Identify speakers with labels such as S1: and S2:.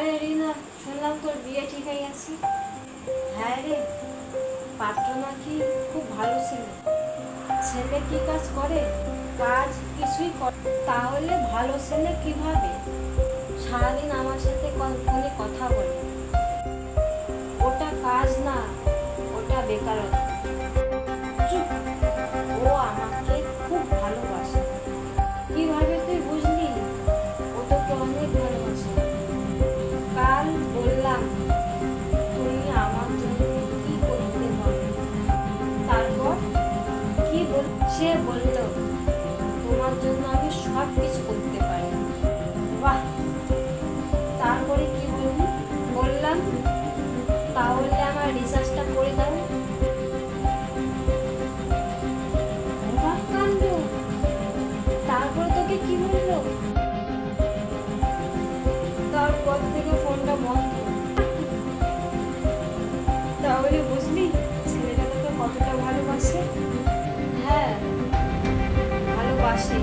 S1: রে রিনা, শুনলাম তোর বিয়ে ঠিক হয়ে গেছে। হ্যাঁ রে, পাত্র নাকি খুব ভালো ছেলে। ছেলে কি কাজ করে? কাজ কিছুই করে। তাহলে ভালো ছেলে কিভাবে? সারাদিন আমার সাথে ফোনে কথা বলে। ওটা কাজ না, ওটা বেকারত্ব। চুপ। ও আমাকে খুব ভালোবাসে। কিভাবে তুই বুঝলি? ও তোকে অনেক ভালোবাসে। কাল বললাম তুমি আমার জন্য কি করতে পারো। তারপর কি বল? সে বলল তোমার জন্য আমি সব কিছু করতে পারি। বাহ! তারপরে কি বললি? বললাম তাহলে আমার রিচার্জটা করে দাও। অবাক কাণ্ড! তারপরে তোকে কি বললো? তারপর থেকে ফোনটা বন্ধ। তাহলে বুঝলি ছেলেটা তোকে কতটা ভালোবাসে? হ্যাঁ, ভালোবাসে।